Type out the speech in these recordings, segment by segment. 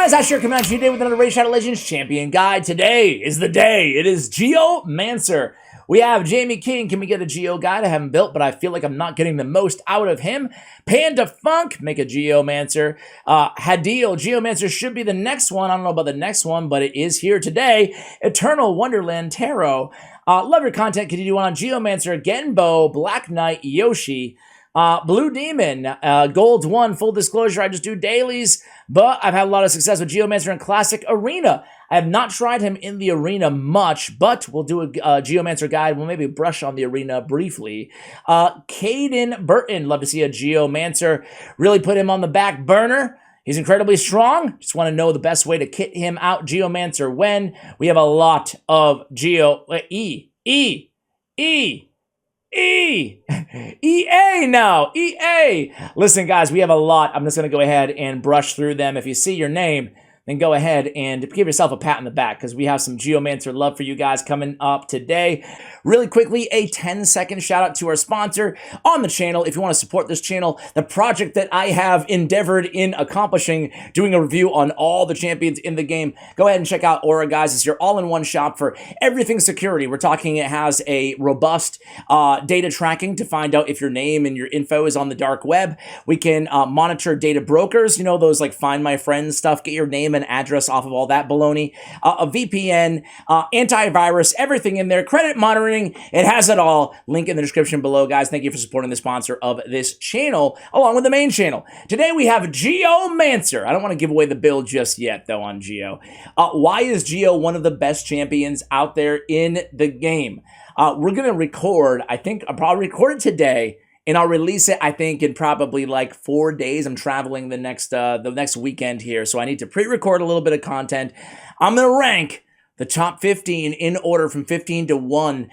guys, Asher coming at you today with another Raid Shadow Legends Champion Guide. Today is the day. It is Geomancer. We have Jamie King. Can we get a Geo guide? I haven't built, but I feel like I'm not getting the most out of him. Panda Funk, make a Geomancer. Hadil, Geomancer should be the next one. I don't know about the next one, but it is here today. Eternal Wonderland Tarot. Love your content. Can you do one on Geomancer, Genbo, Black Knight, Yoshi, Blue Demon, Gold 1, full disclosure, I just do dailies, but I've had a lot of success with Geomancer in Classic Arena. I have not tried him in the arena much, but we'll do a Geomancer guide. We'll maybe brush on the arena briefly. Caden Burton, love to see a Geomancer. Really put him on the back burner. He's incredibly strong. Just want to know the best way to kit him out. Geomancer when we have a lot of EA now. EA. Listen, guys, we have a lot. I'm just going to go ahead and brush through them. If you see your name, then go ahead and give yourself a pat in the back because we have some Geomancer love for you guys coming up today. Really quickly, a 10-second shout out to our sponsor on the channel. If you want to support this channel, the project that I have endeavored in accomplishing, doing a review on all the champions in the game, go ahead and check out Aura, guys. It's your all-in-one shop for everything security. We're talking it has a robust data tracking to find out if your name and your info is on the dark web. We can monitor data brokers, you know, those like Find My Friends stuff, get your name and address off of all that baloney, a VPN, antivirus, everything in there, credit monitoring, it has it all. Link in the description below, guys. Thank you for supporting the sponsor of this channel, along with the main channel. Today we have Geomancer. I don't want to give away the build just yet, though, on Geo. Why is Geo one of the best champions out there in the game? We're going to record, I think, I'll probably record it today, and I'll release it, I think, in probably like 4 days. I'm traveling the next weekend here, so I need to pre-record a little bit of content. I'm going to rank the top 15 in order from 15 to 1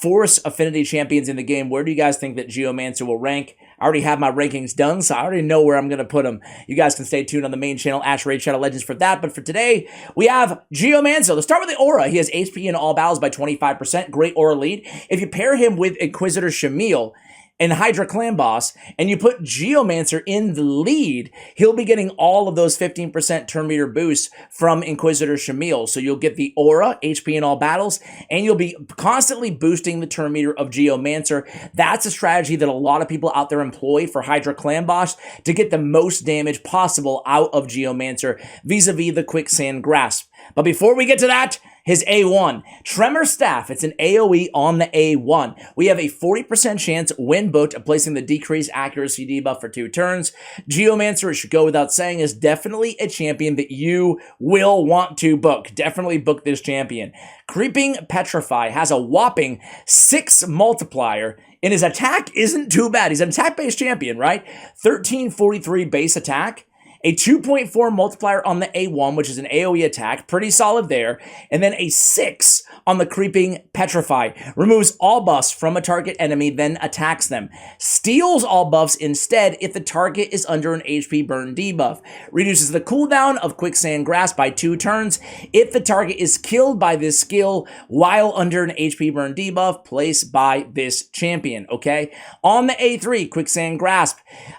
Force Affinity champions in the game. Where do you guys think that Geomancer will rank? I already have my rankings done, so I already know where I'm going to put them. You guys can stay tuned on the main channel, Raid Shadow Legends, for that. But for today, we have Geomancer. Let's start with the aura. He has HP in all battles by 25%. Great aura lead. If you pair him with Inquisitor Shamil and Hydra Clan Boss, and you put Geomancer in the lead, he'll be getting all of those 15% turn meter boosts from Inquisitor Shamil. So you'll get the aura, HP in all battles, and you'll be constantly boosting the turn meter of Geomancer. That's a strategy that a lot of people out there employ for Hydra Clan Boss to get the most damage possible out of Geomancer vis-a-vis the Quicksand Grasp. But before we get to that, his A1, Tremor Staff. It's an AoE on the A1. We have a 40% chance when booked of placing the decreased accuracy debuff for 2 turns. Geomancer, it should go without saying, is definitely a champion that you will want to book. Definitely book this champion. Creeping Petrify has a whopping 6 multiplier, and his attack isn't too bad. He's an attack-based champion, right? 1343 base attack. A 2.4 multiplier on the A1, which is an AoE attack, pretty solid there. And then a 6 on the Creeping Petrify. Removes all buffs from a target enemy, then attacks them. Steals all buffs instead if the target is under an HP burn debuff. Reduces the cooldown of Quicksand Grasp by 2 turns if the target is killed by this skill while under an HP burn debuff placed by this champion, okay? On the A3, Quicksand Grasp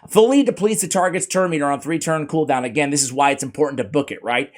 fully depletes the target's turn meter on 3-turn cooldown. Again, this is why it's important to book it, right?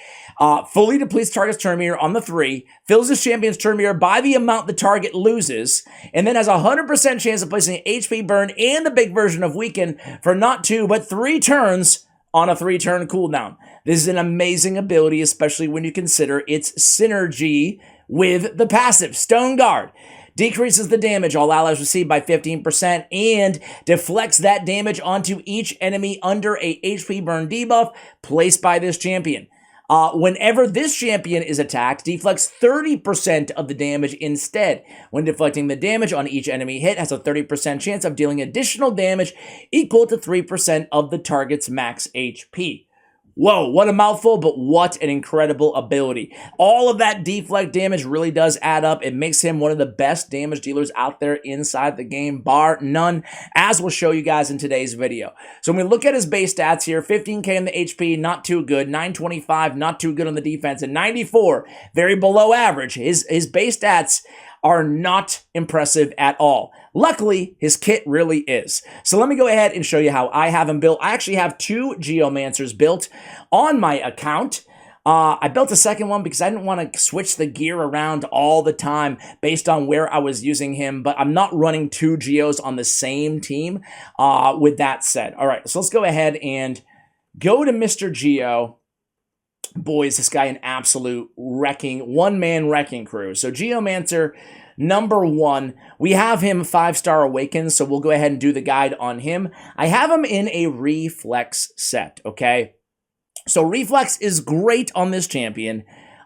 Fully depletes target's turn meter on the 3, fills the champion's turn meter by the amount the target loses, and then has a 100% chance of placing HP burn and the big version of weaken for not 2, but 3 turns on a 3-turn cooldown. This is an amazing ability, especially when you consider its synergy with the passive, Stone Guard. Decreases the damage all allies receive by 15% and deflects that damage onto each enemy under a HP burn debuff placed by this champion. Whenever this champion is attacked, deflects 30% of the damage instead. When deflecting the damage on each enemy hit, has a 30% chance of dealing additional damage equal to 3% of the target's max HP. Whoa, what a mouthful, but what an incredible ability. All of that deflect damage really does add up. It makes him one of the best damage dealers out there inside the game, bar none, as we'll show you guys in today's video. So when we look at his base stats here, 15k on the HP, not too good, 925, not too good on the defense, and 94, very below average. His base stats are not impressive at all. Luckily, his kit really is. So let me go ahead and show you how I have him built. I actually have 2 Geomancers built on my account. I built a second one because I didn't want to switch the gear around all the time based on where I was using him, but I'm not running 2 Geos on the same team with that said. All right, so let's go ahead and go to Mr. Geo. Boy, is this guy an absolute one-man wrecking crew. So Geomancer number 1, we have him 5-star Awakened, so we'll go ahead and do the guide on him. I have him in a Reflex set, okay? So Reflex is great on this champion,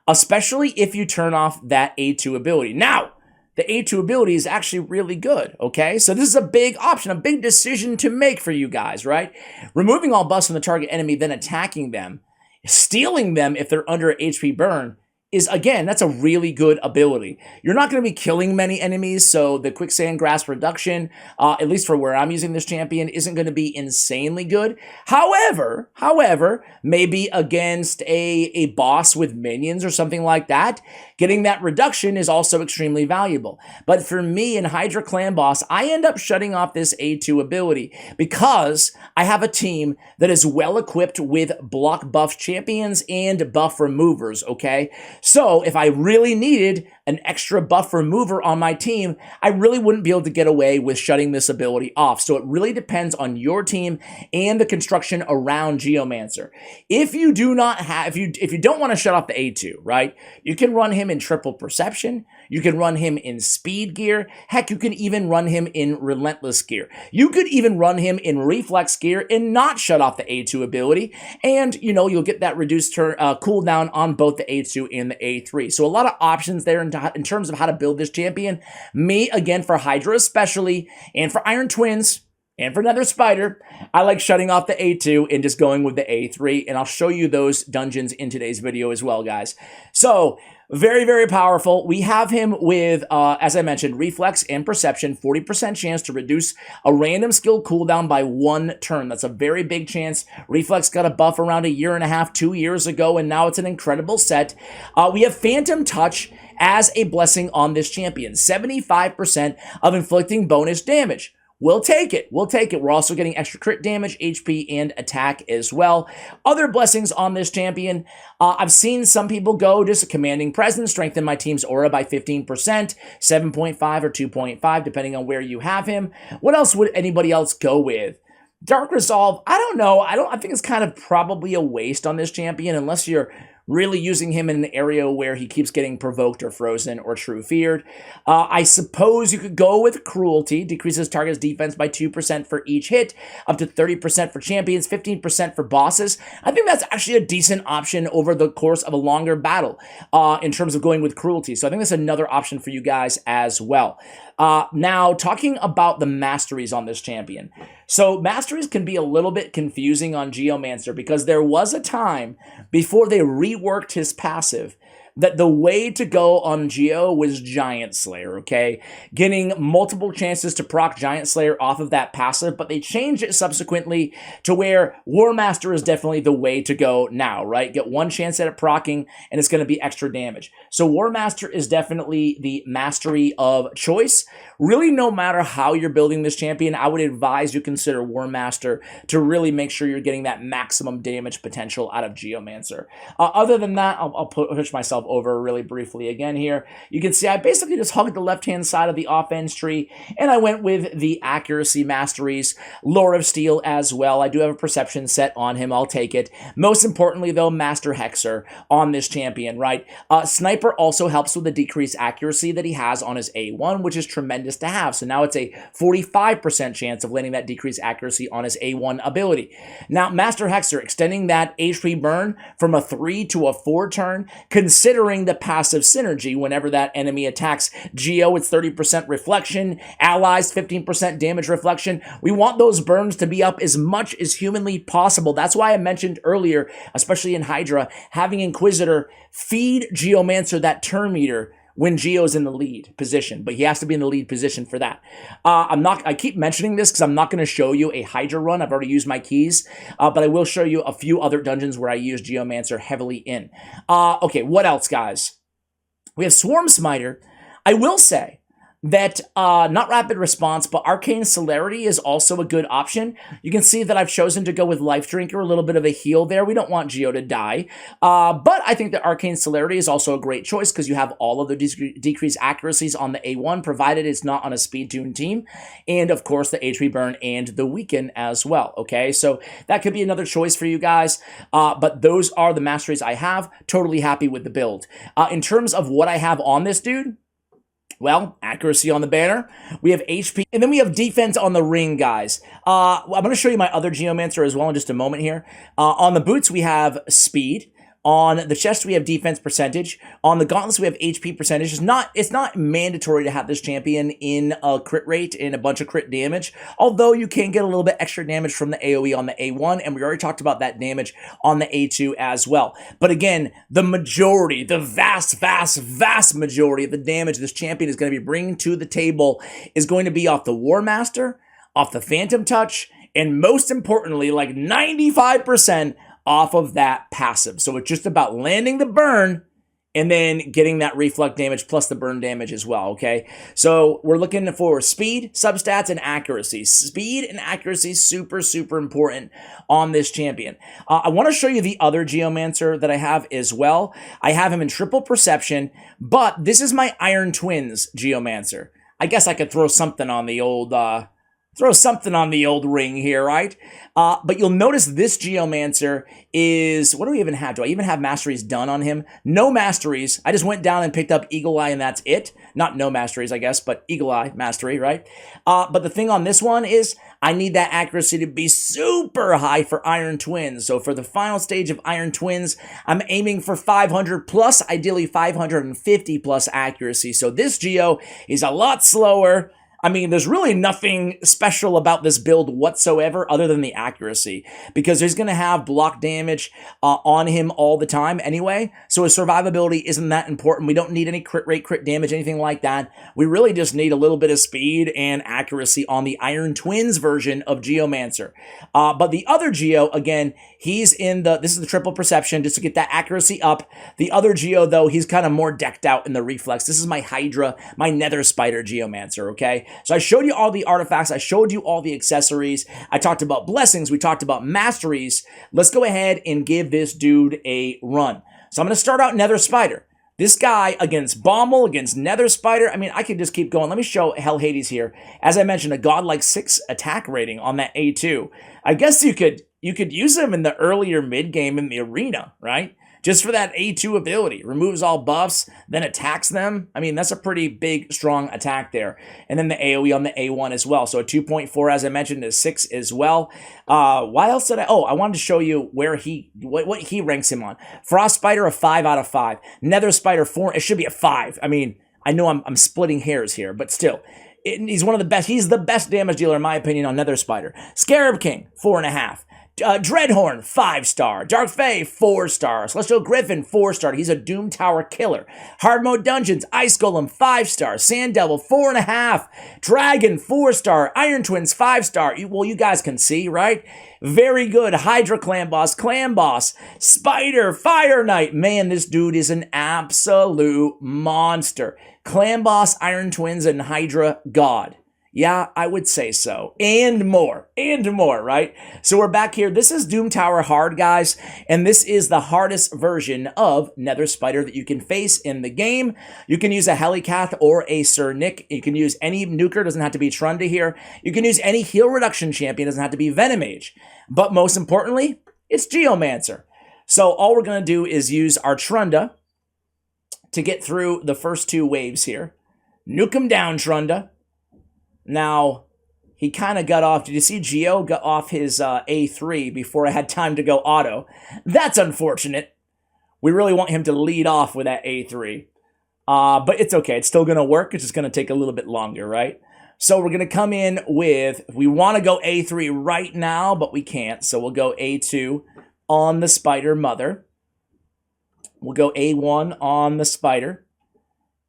especially if you turn off that A2 ability. Now, the A2 ability is actually really good, okay? So this is a big option, a big decision to make for you guys, right? Removing all buffs from the target enemy, then attacking them, stealing them if they're under HP burn, is, again, that's a really good ability. You're not going to be killing many enemies, so the quicksand grasp reduction, at least for where I'm using this champion, isn't going to be insanely good. However, maybe against a boss with minions or something like that, getting that reduction is also extremely valuable. But for me in Hydra Clan Boss, I end up shutting off this A2 ability because I have a team that is well equipped with block buff champions and buff removers, okay? So if I really needed an extra buff remover on my team, I really wouldn't be able to get away with shutting this ability off. So it really depends on your team and the construction around Geomancer. If you do not have, if you don't want to shut off the A2, right? You can run him in triple perception. You can run him in speed gear. Heck, you can even run him in relentless gear. You could even run him in reflex gear and not shut off the A2 ability. And, you know, you'll get that reduced cooldown on both the A2 and the A3. So a lot of options there in terms of how to build this champion. Me, again, for Hydra especially, and for Iron Twins, and for Nether Spider, I like shutting off the A2 and just going with the A3, and I'll show you those dungeons in today's video as well, guys. So, very, very powerful. We have him with, as I mentioned, Reflex and Perception, 40% chance to reduce a random skill cooldown by 1 turn. That's a very big chance. Reflex got a buff around 1.5 to 2 years ago, and now it's an incredible set. We have Phantom Touch as a blessing on this champion. 75% of inflicting bonus damage. We'll take it. We'll take it. We're also getting extra crit damage, HP, and attack as well. Other blessings on this champion. I've seen some people go just a commanding presence, strengthen my team's aura by 15%, 7.5 or 2.5, depending on where you have him. What else would anybody else go with? Dark Resolve, I don't know. I think it's kind of probably a waste on this champion unless you're really using him in an area where he keeps getting provoked or frozen or true feared. I suppose you could go with Cruelty, decreases target's defense by 2% for each hit, up to 30% for champions, 15% for bosses. I think that's actually a decent option over the course of a longer battle in terms of going with Cruelty. So I think that's another option for you guys as well. Now, talking about the Masteries on this champion. So Masteries can be a little bit confusing on Geomancer because there was a time before they reworked his passive that the way to go on Geo was Giant Slayer, okay? Getting multiple chances to proc Giant Slayer off of that passive, but they changed it subsequently to where War Master is definitely the way to go now, right? Get 1 chance at it procking, and it's going to be extra damage. So War Master is definitely the mastery of choice. Really, no matter how you're building this champion, I would advise you consider War Master to really make sure you're getting that maximum damage potential out of Geomancer. Other than that, I'll push myself over really briefly again here. You can see I basically just hugged the left-hand side of the offense tree, and I went with the accuracy masteries, Lore of Steel as well. I do have a perception set on him. I'll take it. Most importantly, though, Master Hexer on this champion, right? Sniper also helps with the decreased accuracy that he has on his A1, which is tremendous to have. So now it's a 45% chance of landing that decreased accuracy on his A1 ability. Now, Master Hexer, extending that HP burn from a 3 to a 4 turn, considering the passive synergy whenever that enemy attacks Geo, it's 30% reflection, allies 15% damage reflection. We want those burns to be up as much as humanly possible. That's why I mentioned earlier, especially in Hydra, having Inquisitor feed Geomancer that turn meter when Geo's in the lead position, but he has to be in the lead position for that. I keep mentioning this because I'm not going to show you a Hydra run. I've already used my keys, but I will show you a few other dungeons where I use Geomancer heavily in. Okay, what else, guys? We have Swarm Smiter. I will say that not rapid response, but arcane celerity is also a good option. You can see that I've chosen to go with life drinker, a little bit of a heal there. We don't want Geo to die, but I think that arcane celerity is also a great choice because you have all of the decreased accuracies on the A1, provided it's not on a speed tune team, and of course the HP burn and the weaken as well. Okay, so that could be another choice for you guys, but those are the masteries I have. Totally happy with the build. In terms of what I have on this dude, well, accuracy on the banner, we have HP, and then we have defense on the ring, guys. I'm going to show you my other Geomancer as well in just a moment here. On the boots, we have speed. On the chest, we have defense percentage. On the gauntlets, we have HP percentage. It's not mandatory to have this champion in a crit rate and a bunch of crit damage, although you can get a little bit extra damage from the AoE on the A1, and we already talked about that damage on the A2 as well. But again, the majority, the vast majority of the damage this champion is going to be bringing to the table is going to be off the War Master, off the Phantom Touch, and most importantly, like 95%, off of that passive. So it's just about landing the burn and then getting that reflect damage plus the burn damage as well, okay? So we're looking for speed, substats, and accuracy. Speed and accuracy, super important on this champion. I want to show you the other Geomancer that I have as well. I have him in triple perception, but this is my Iron Twins Geomancer. I guess I could throw something on the old ring here, right? But you'll notice this Geomancer is, what do we even have? Do I even have Masteries done on him? No Masteries. I just went down and picked up Eagle Eye and that's it. Not no Masteries, I guess, but Eagle Eye Mastery, right? But the thing on this one is I need that accuracy to be super high for Iron Twins. So for the final stage of Iron Twins, I'm aiming for 500 plus, ideally 550 plus accuracy. So this Geo is a lot slower. I mean, there's really nothing special about this build whatsoever other than the accuracy, because he's going to have block damage on him all the time anyway, so his survivability isn't that important. We don't need any crit rate, crit damage, anything like that. We really just need a little bit of speed and accuracy on the Iron Twins version of Geomancer. But the other Geo, again, he's in this is the triple perception, just to get that accuracy up. The other Geo, though, he's kind of more decked out in the reflex. This is my Hydra, my Nether Spider Geomancer, okay? So I showed you all the artifacts. I showed you all the accessories. I talked about blessings. We talked about masteries. Let's go ahead and give this dude a run. So I'm going to start out Nether Spider. This guy against Bommel, against Nether Spider. I mean, I could just keep going. Let me show Hell Hades here. As I mentioned, a godlike 6 attack rating on that A2. I guess you could use him in the earlier mid game in the arena, right? Just for that A2 ability. Removes all buffs, then attacks them. I mean, that's a pretty big, strong attack there. And then the AoE on the A1 as well. So a 2.4, as I mentioned, is 6 as well. Why else did I... Oh, I wanted to show you where what he ranks him on. Frost Spider, a 5 out of 5. Nether Spider, 4. It should be a 5. I mean, I know I'm splitting hairs here, but still. He's one of the best. He's the best damage dealer, in my opinion, on Nether Spider. Scarab King, 4.5. Dreadhorn, 5-star. Dark Fae, 4-star. Celestial Griffin, 4-star. He's a Doom Tower killer. Hard Mode Dungeons, Ice Golem, 5-star. Sand Devil, 4.5. Dragon, 4-star. Iron Twins, 5-star. Well, you guys can see, right? Very good. Hydra Clan Boss. Spider, Fire Knight. Man, this dude is an absolute monster. Clan Boss, Iron Twins, and Hydra God. Yeah, I would say so. And more, right? So we're back here. This is Doom Tower Hard, guys, and this is the hardest version of Nether Spider that you can face in the game. You can use a Helicath or a Sir Nick. You can use any nuker, doesn't have to be Trunda here. You can use any heal reduction champion, doesn't have to be Venomage. But most importantly, it's Geomancer. So all we're going to do is use our Trunda to get through the first 2 waves here. Nuke him down, Trunda. Now, he kind of got off. Did you see Geo got off his A3 before I had time to go auto? That's unfortunate. We really want him to lead off with that A3. But it's okay. It's still going to work. It's just going to take a little bit longer, right? So we're going to come in with, we want to go A3 right now, but we can't. So we'll go A2 on the Spider Mother. We'll go A1 on the Spider.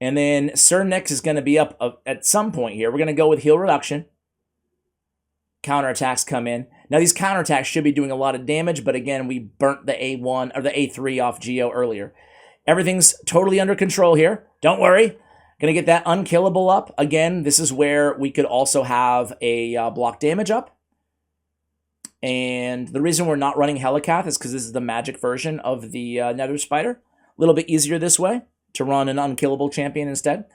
And then Sir Nix is going to be up at some point here. We're going to go with heal reduction. Counterattacks come in. Now, these counterattacks should be doing a lot of damage, but again, we burnt the A1 or the A3 off Geo earlier. Everything's totally under control here. Don't worry. Gonna get that unkillable up. Again, this is where we could also have a block damage up. And the reason we're not running Helicath is because this is the magic version of the Nether Spider. A little bit easier this way to run an unkillable champion instead.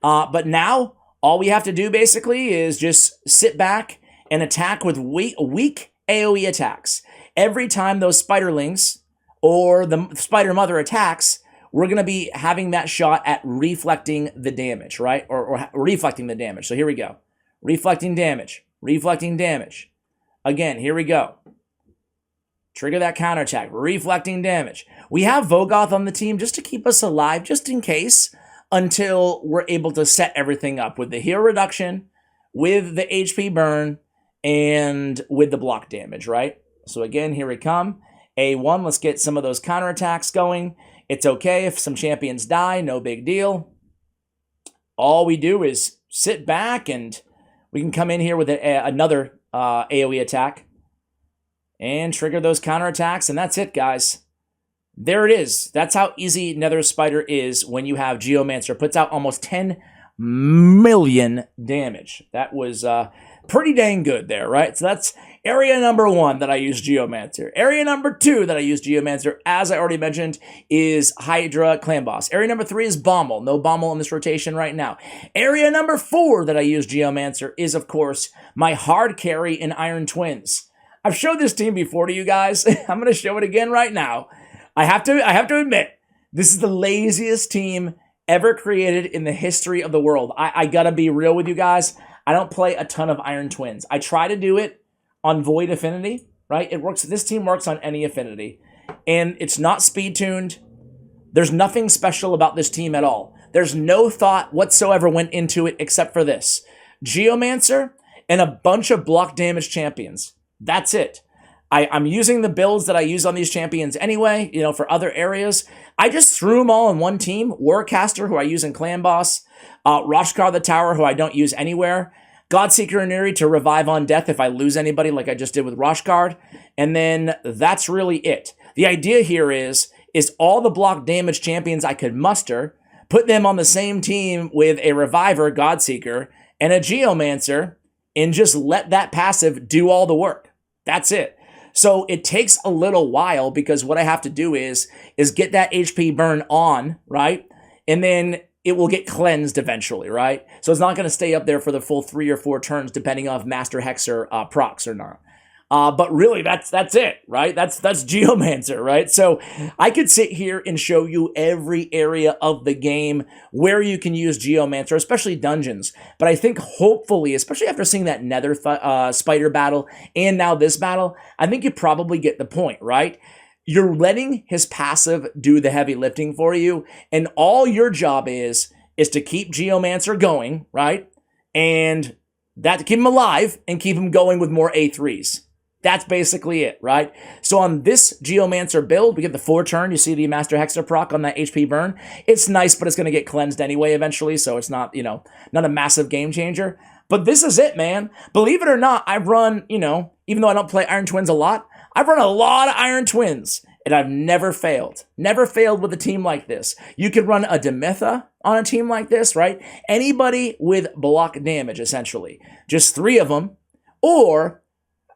But now, all we have to do basically is just sit back and attack with weak AoE attacks. Every time those spiderlings or the spider mother attacks, we're going to be having that shot at reflecting the damage, right? Or reflecting the damage. So here we go. Reflecting damage. Reflecting damage. Again, here we go. Trigger that counterattack. Reflecting damage. We have Vogoth on the team just to keep us alive, just in case, until we're able to set everything up with the heal reduction, with the HP burn, and with the block damage, right? So again, here we come. A1, let's get some of those counterattacks going. It's okay if some champions die, no big deal. All we do is sit back and we can come in here with another AoE attack and trigger those counterattacks, and that's it, guys. There it is. That's how easy Nether Spider is when you have Geomancer. Puts out almost 10 million damage. That was pretty dang good there, right? So that's area number 1 that I use Geomancer. Area number 2 that I use Geomancer, as I already mentioned, is Hydra Clan Boss. Area number 3 is Bommel. No Bommel in this rotation right now. Area number 4 that I use Geomancer is, of course, my hard carry in Iron Twins. I've showed this team before to you guys. I'm going to show it again right now. I have to admit, this is the laziest team ever created in the history of the world. I gotta be real with you guys. I don't play a ton of Iron Twins. I try to do it on Void Affinity, right? It works. This team works on any affinity, and it's not speed tuned. There's nothing special about this team at all. There's no thought whatsoever went into it except for this: Geomancer and a bunch of block damage champions. That's it. I'm using the builds that I use on these champions anyway, you know, for other areas. I just threw them all in one team. Warcaster, who I use in Clan Boss. Roshkar the Tower, who I don't use anywhere. Godseeker and Neri to revive on death if I lose anybody, like I just did with Roshkard. And then that's really it. The idea here is all the block damage champions I could muster, put them on the same team with a Reviver, Godseeker, and a Geomancer, and just let that passive do all the work. That's it. So it takes a little while because what I have to do is get that HP burn on, right? And then it will get cleansed eventually, right? So it's not going to stay up there for the full 3 or 4 turns depending on if Master Hexer procs or not. But really, that's it, right? That's Geomancer, right? So I could sit here and show you every area of the game where you can use Geomancer, especially dungeons. But I think hopefully, especially after seeing that Nether Spider battle and now this battle, I think you probably get the point, right? You're letting his passive do the heavy lifting for you, and all your job is to keep Geomancer going, right? And that to keep him alive and keep him going with more A3s. That's basically it, right? So on this Geomancer build, we get the 4 turn. You see the Master Hexer proc on that HP burn. It's nice, but it's going to get cleansed anyway eventually, so it's not, you know, not a massive game changer. But this is it, man. Believe it or not, I've run, you know, even though I don't play Iron Twins a lot, I've run a lot of Iron Twins, and I've never failed. Never failed with a team like this. You could run a Demetha on a team like this, right? Anybody with block damage, essentially. Just 3 of them, or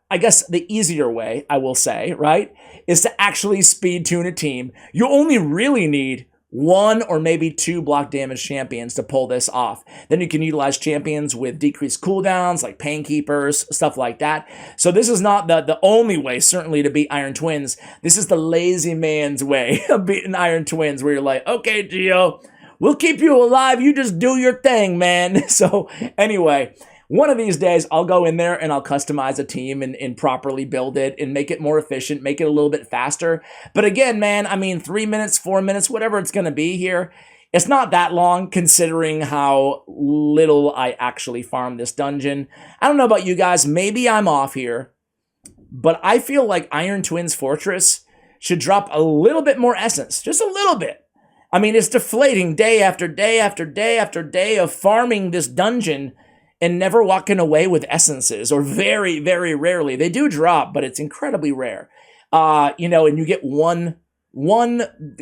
I guess the easier way, I will say, right, is to actually speed tune a team. You only really need 1 or maybe 2 block damage champions to pull this off. Then you can utilize champions with decreased cooldowns, like Painkeepers, stuff like that. So this is not the only way, certainly, to beat Iron Twins. This is the lazy man's way of beating Iron Twins, where you're like, okay, Geo, we'll keep you alive. You just do your thing, man. So anyway, one of these days, I'll go in there and I'll customize a team and properly build it and make it more efficient, make it a little bit faster. But again, man, I mean, 3 minutes, 4 minutes, whatever it's going to be here, it's not that long considering how little I actually farm this dungeon. I don't know about you guys. Maybe I'm off here, but I feel like Iron Twins Fortress should drop a little bit more essence, just a little bit. I mean, it's deflating day after day after day after day of farming this dungeon and never walking away with essences, or very, very rarely. They do drop, but it's incredibly rare. You know, and you get one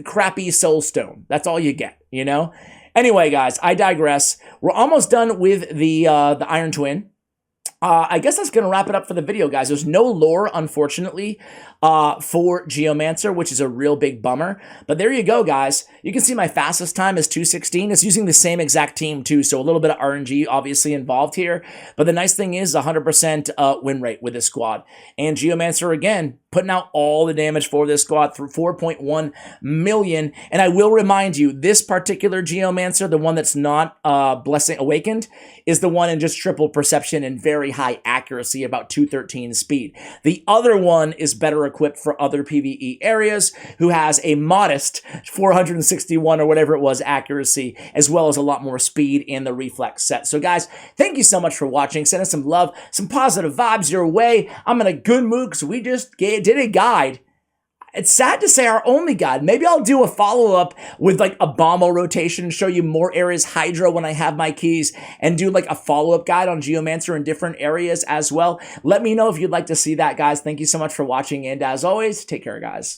crappy soul stone. That's all you get, you know? Anyway, guys, I digress. We're almost done with the Iron Twin. I guess that's going to wrap it up for the video, guys. There's no lore, unfortunately, for Geomancer, which is a real big bummer. But there you go, guys. You can see my fastest time is 2:16. It's using the same exact team, too, so a little bit of RNG obviously involved here. But the nice thing is 100% win rate with this squad. And Geomancer, again, putting out all the damage for this squad through 4.1 million. And I will remind you, this particular Geomancer, the one that's not Blessing Awakened, is the one in just triple perception and very high accuracy, about 213 speed. The other one is better equipped for other PvE areas, who has a modest 461 or whatever it was accuracy, as well as a lot more speed in the reflex set. So guys, thank you so much for watching. Send us some love, some positive vibes your way. I'm in a good mood because we just did a guide. It's sad to say our only guide. Maybe I'll do a follow-up with like a Bombo rotation, show you more areas Hydra when I have my keys, and do like a follow-up guide on Geomancer in different areas as well. Let me know if you'd like to see that, guys. Thank you so much for watching, and as always, take care, guys.